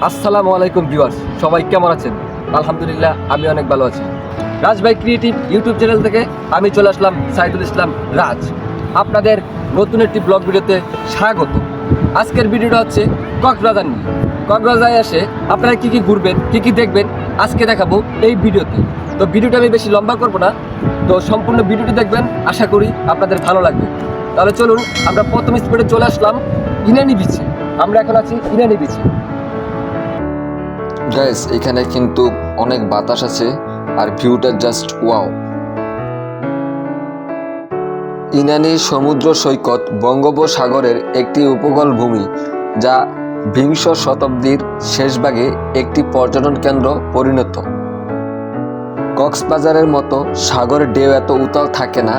আসসালামু আলাইকুম ভিউয়ার্স, সবাই কেমন আছেন? আলহামদুলিল্লাহ আমি অনেক ভালো আছি। রাজ ভাই ক্রিয়েটিভ ইউটিউব চ্যানেল থেকে আমি চলে আসলাম সাইদুল ইসলাম রাজ। আপনাদের নতুন একটি ব্লগ ভিডিওতে স্বাগত। আজকের ভিডিওটা হচ্ছে কক্সবাজার নিয়ে। কক্সবাজারে এসে আপনারা কী কী ঘুরবেন, কী কী দেখবেন আজকে দেখাবো এই ভিডিওতে। তো ভিডিওটা আমি বেশি লম্বা করবো না, তো সম্পূর্ণ ভিডিওটি দেখবেন, আশা করি আপনাদের ভালো লাগবে। তাহলে চলুন আমরা প্রথম স্পটে চলে আসলাম ইনানি বিচে। আমরা এখন আছি ইনানি বিচে। গাইস, এখানে কিন্তু অনেক বাতাস আছে আর ভিউটা জাস্ট ওয়াও। ইনানি সমুদ্র সৈকত বঙ্গোপসাগরের একটি উপকূল ভূমি, যা বিংশ শতাব্দীর শেষভাগে একটি পর্যটন কেন্দ্র পরিণত। কক্সবাজারের মতো সাগরের ঢেউ এত উতাল থাকে না,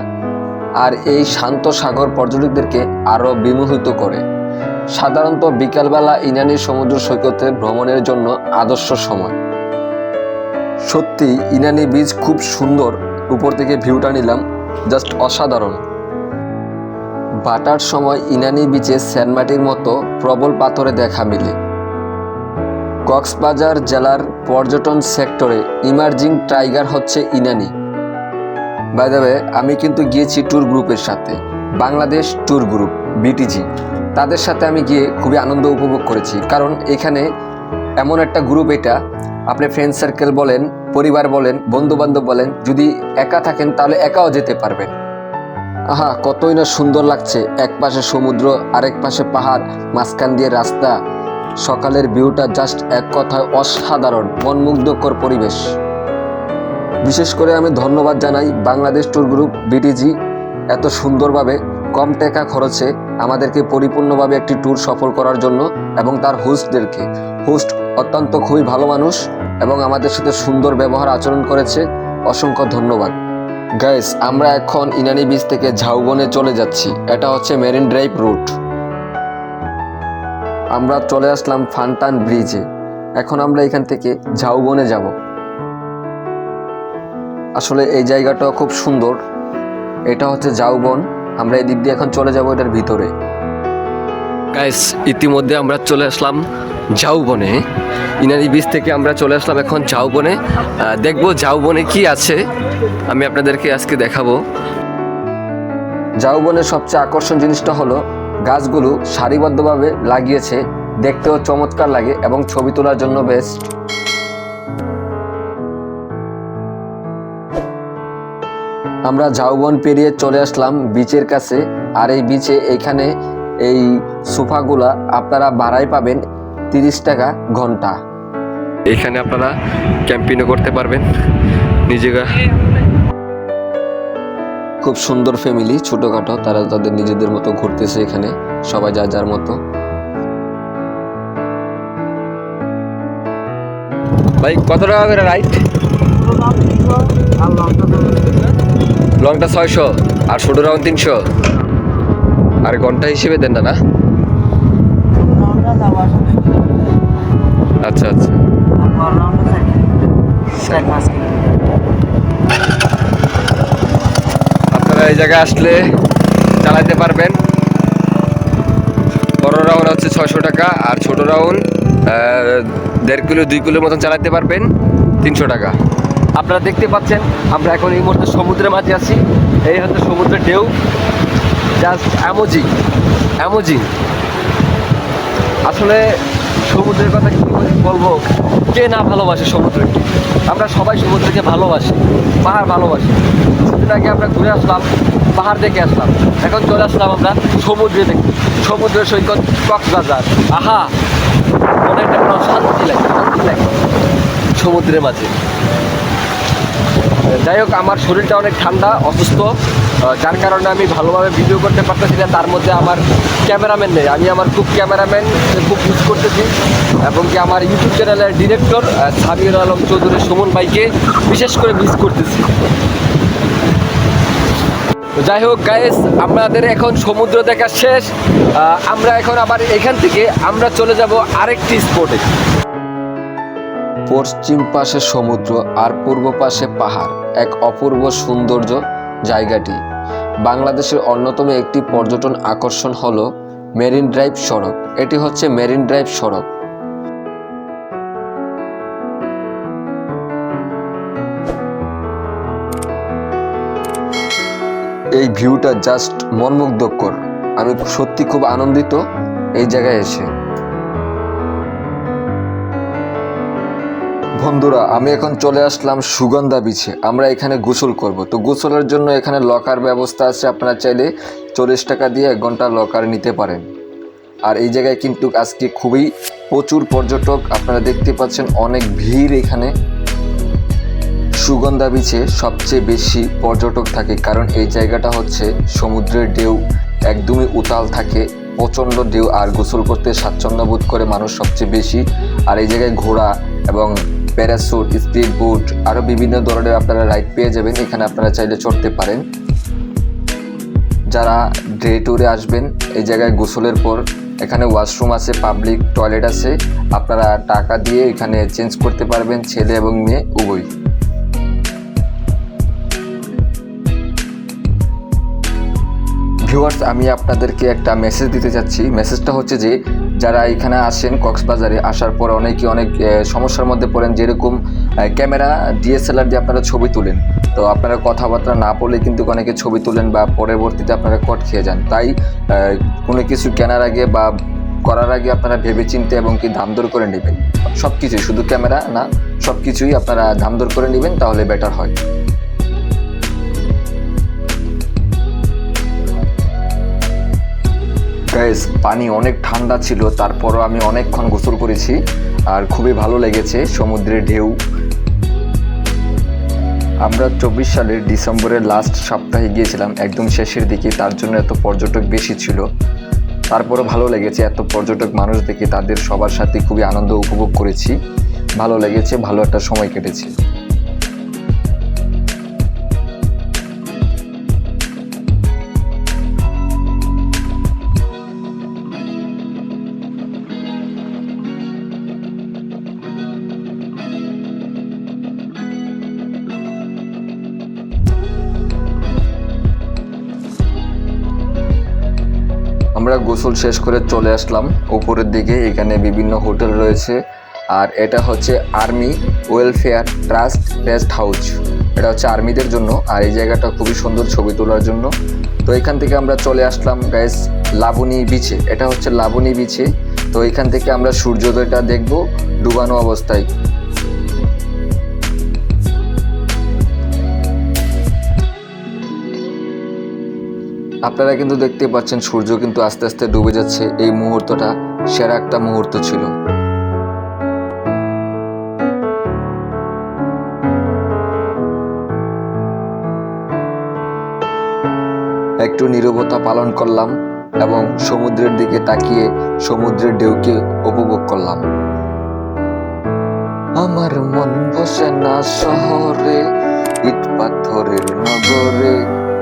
আর এই শান্ত সাগর পর্যটকদেরকে আরও বিমোহিত করে। সাধারণত বিকালবেলা ইনানি সমুদ্র সৈকতে ভ্রমণের জন্য আদর্শ সময়। সত্যি ইনানি বিচ খুব সুন্দর, উপর থেকে ভিউটা নিলাম, জাস্ট অসাধারণ। ভাটার সময় ইনানি বিচে স্যান্ডমাটির মতো প্রবল পাথরে দেখা মিলে। কক্সবাজার জেলার পর্যটন সেক্টরে ইমার্জিং টাইগার হচ্ছে ইনানি। বাই দ্য ওয়ে, আমি কিন্তু গিয়েছি ট্যুর গ্রুপের সাথে, বাংলাদেশ ট্যুর গ্রুপ বিটিজি। তাদের সাথে আমি গিয়ে খুবই আনন্দ উপভোগ করেছি, কারণ এখানে এমন একটা গ্রুপ, এটা আপনি ফ্রেন্ড সার্কেল বলেন, পরিবার বলেন, বন্ধুবান্ধব বলেন, যদি একা থাকেন তাহলে একাও যেতে পারবেন। আহা, কতই না সুন্দর লাগছে। এক পাশে সমুদ্র, আরেক পাশে পাহাড়, মাঝখান দিয়ে রাস্তা। সকালের ভিউটা জাস্ট এক কথায় অসাধারণ, মনমুগ্ধকর পরিবেশ। বিশেষ করে আমি ধন্যবাদ জানাই বাংলাদেশ ট্যুর গ্রুপ বিটিজি, এত সুন্দরভাবে কম টাকা খরচে আমাদেরকে পরিপূর্ণভাবে একটি ট্যুর সফল করার জন্য, এবং তার হোস্টদেরকে। হোস্ট অত্যন্ত খুবই ভালো মানুষ এবং আমাদের সাথে সুন্দর ব্যবহার আচরণ করেছে। অসংখ্য ধন্যবাদ। গাইস, আমরা এখন ইনানি বিচ থেকে ঝাউবনে চলে যাচ্ছি। এটা হচ্ছে মেরিন ড্রাইভ রুট। আমরা চলে আসলাম ফান্টান ব্রিজে। এখন আমরা এখান থেকে ঝাউবনে যাব। আসলে এই জায়গাটাও খুব সুন্দর। এটা হচ্ছে ঝাউবন। আমরা এই দিক দিয়ে এখন চলে যাব এটার ভিতরে। গাইস, ইতিমধ্যে আমরা চলে আসলাম ঝাউবনে। ইনানি বিচ থেকে আমরা চলে আসলাম এখন ঝাউবনে। দেখবো ঝাউবনে কি আছে, আমি আপনাদেরকে আজকে দেখাবো। ঝাউবনের সবচেয়ে আকর্ষণ জিনিসটা হলো গাছগুলো সারিবদ্ধভাবে লাগিয়েছে, দেখতেও চমৎকার লাগে এবং ছবি তোলার জন্য বেস্ট। আমরা ঝাউবন পেরিয়ে চলে আসলাম বিচের কাছে। আর এই বিচে এখানে এই সোফাগুলা আপনারা ভাড়ায় পাবেন 30 টাকা ঘন্টা। এখানে আপনারা ক্যাম্পিংও করতে পারবেন নিজেরা। খুব সুন্দর ফ্যামিলি, ছোটখাটো, তারা তাদের নিজেদের মতো ঘুরতেছে এখানে, সবাই যার যার মতো। ভাই, কত টাকা করে রাইট? লংটা 600 আর ছোট রাউন্ড 300। আর ঘন্টা হিসেবে দেন না? আচ্ছা আচ্ছা। আপনারা এই জায়গায় আসলে চালাইতে পারবেন। বড় রাউন্ড হচ্ছে 600 টাকা, আর ছোট রাউন্ড 1.5 কিলো 2 কিলোর মতন চালাতে পারবেন 300 টাকা। আপনারা দেখতে পাচ্ছেন আমরা এখন এই মুহূর্তে সমুদ্রের মাঝে আছি। এই হচ্ছে সমুদ্রের ঢেউ, জাস্ট অ্যামোজিং। আসলে সমুদ্রের কথা কী করে বলবো, কে না ভালোবাসে সমুদ্রকে? আমরা সবাই সমুদ্রকে ভালোবাসি, পাহাড় ভালোবাসি। কিছুদিন আগে আমরা ঘুরে আসলাম, পাহাড় দেখে আসলাম, এখন চলে আসলাম আমরা সমুদ্রে দেখি। সমুদ্র সৈকত কক্সবাজার, আহা, মনে একটা শান্তি লাগে সমুদ্রের মাঝে। যাই হোক, আমার শরীরটা অনেক ঠান্ডা, অসুস্থ, যার কারণে আমি ভালোভাবে ভিডিও করতে পারতেছি না। তার মধ্যে আমার ক্যামেরাম্যান নেই, আমি আমার ক্যামেরাম্যান খুব মিস করতেছি, এবং কি আমার ইউটিউব চ্যানেলের ডিরেক্টর সামিউল আলম চৌধুরী সুমন ভাইকে বিশেষ করে মিস করতেছি। যাই হোক গাইস, আমাদের এখন সমুদ্র দেখা শেষ। আমরা এখন আবার এখান থেকে আমরা চলে যাব আরেকটি স্পটে। পশ্চিম পাশে সমুদ্র আর পূর্ব পাশে পাহাড়, এক অপূর্ব সৌন্দর্য জায়গাটি। বাংলাদেশের অন্যতম একটি পর্যটন আকর্ষণ হলো মেরিন ড্রাইভ সড়ক। এটি হচ্ছে মেরিন ড্রাইভ সড়ক। এই ভিউটা জাস্ট মনমুগ্ধকর। আমি সত্যি খুব আনন্দিত এই জায়গায় এসে। বন্ধুরা, আমি এখন চলে আসলাম সুগন্ধা বিচে। আমরা এখানে গোসল করব। তো গোসলের জন্য এখানে লকার ব্যবস্থা আছে, আপনারা চাইলে 40 টাকা দিয়ে 1 ঘন্টা লকার নিতে পারেন। আর এই জায়গায় কিন্তু আজকে খুবই প্রচুর পর্যটক, আপনারা দেখতে পাচ্ছেন অনেক ভিড় এখানে। সুগন্ধা বিচে সবচেয়ে বেশি পর্যটক থাকে, কারণ এই জায়গাটা হচ্ছে সমুদ্রের ঢেউ একদমই উতাল থাকে, প্রচণ্ড ঢেউ, আর গোসল করতে স্বাচ্ছন্দ্য বোধ করে মানুষ সবচেয়ে বেশি। আর এই জায়গায় ঘোড়া এবং প্যারাসুট, স্পিড বোট আরও বিভিন্ন ধরনের আপনারা রাইড পেয়ে যাবেন, এখানে আপনারা চাইলে চড়তে পারেন। যারা ডে ট্যুরে আসবেন, এই জায়গায় গোসলের পর এখানে ওয়াশরুম আছে, পাবলিক টয়লেট আছে, আপনারা টাকা দিয়ে এখানে চেঞ্জ করতে পারবেন, ছেলে এবং মেয়ে উভয়। ভিউয়ার্স, আমি আপনাদেরকে একটা মেসেজ দিতে চাচ্ছি। মেসেজটা হচ্ছে যে যারা এখানে আসেন কক্সবাজারে, আসার পর অনেক সমস্যার মধ্যে পড়েন, যেরকম ক্যামেরা ডিএসএলআর দিয়ে আপনারা ছবি তোলেন, তো আপনারা কথাবার্তা না বলে কিন্তু অনেকে ছবি তোলেন বা পরবর্তীতে আপনারা কট খেয়ে যান। তাই কোনো কিছু কেনার আগে বা করার আগে আপনারা ভেবে চিন্তে এবং কি দাম দর করে নেবেন। সব কিছুই, শুধু ক্যামেরা না, সব কিছুই আপনারা দাম দর করে নেবেন, তাহলে বেটার হয়। গাইস, পানি অনেক ঠান্ডা ছিল, তারপরও আমি অনেকক্ষণ গোসল করেছি আর খুবই ভালো লেগেছে সমুদ্রের ঢেউ। আমরা 24 সালের ডিসেম্বরের লাস্ট সপ্তাহে গিয়েছিলাম, একদম শেষের দিকে, তার জন্য এত পর্যটক বেশি ছিল। তারপরও ভালো লেগেছে এত পর্যটক মানুষ দেখে, তাদের সবার সাথে খুবই আনন্দ উপভোগ করেছি, ভালো লেগেছে, ভালো একটা সময় কেটেছে। আমরা গোসল শেষ করে চলে আসলাম উপরের দিকে। এখানে বিভিন্ন হোটেল রয়েছে, আর এটা হচ্ছে army welfare trust rest house. এটা হচ্ছে আর্মিদের জন্য, আর এই জায়গাটা খুবই সুন্দর ছবি তোলার জন্য। তো এখান থেকে আমরা চলে আসলাম গাইস লাবণী বিচে। এটা হচ্ছে লাবণী বিচে। তো এখান থেকে আমরা সূর্যোদয়টা দেখব ডুবানো অবস্থায়। আপনারা কিন্তু দেখতে পাচ্ছেন সূর্য কিন্তু আস্তে আস্তে ডুবে যাচ্ছে। এই মুহূর্তটা সেরা একটা মুহূর্ত ছিল। একটু নীরবতা পালন করলাম এবং সমুদ্রের দিকে তাকিয়ে সমুদ্রের ঢেউকে উপভোগ করলাম। আমার মন বসে না শহরে, ইট পাথরের নগরে,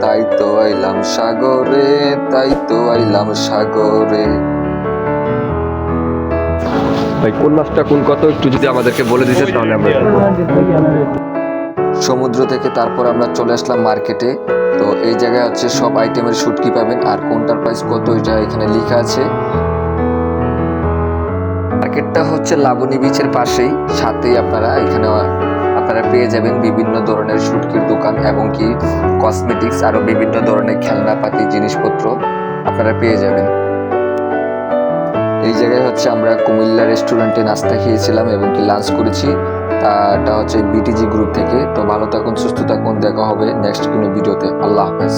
তাই তো আইলাম সাগরে, তাই তো আইলাম সাগরে। ভাই, কোন মাছটা কোন কত একটু যদি আমাদেরকে বলে দিতে তাহলে আমরা। সমুদ্র থেকে তারপর আমরা চলে আসলাম মার্কেটে। তো এই জায়গায় হচ্ছে সব আইটেমের শুটকি পাবেন, আর কোনটার প্রাইস কত এটা এখানে লেখা আছে। মার্কেটটা হচ্ছে লাবণী বিচের পাশেই, সাথেই আপনারা পেয়ে যাবেন বিভিন্ন ধরনের শুটকির দোকান এবং কি কসমেটিক্স, আরো বিভিন্ন ধরনের খেলনাপাতি জিনিসপত্র আপনারা পেয়ে যাবেন। এই জায়গায় হচ্ছে আমরা কুমিল্লা রেস্টুরেন্টে নাস্তা খেয়েছিলাম এবং কি লাঞ্চ করেছি। এটা হচ্ছে বিটিজি গ্রুপ থেকে। তো ভালো থাকুন, সুস্থ থাকুন, দেখা হবে নেক্সট কোনো ভিডিওতে। আল্লাহ হাফেজ।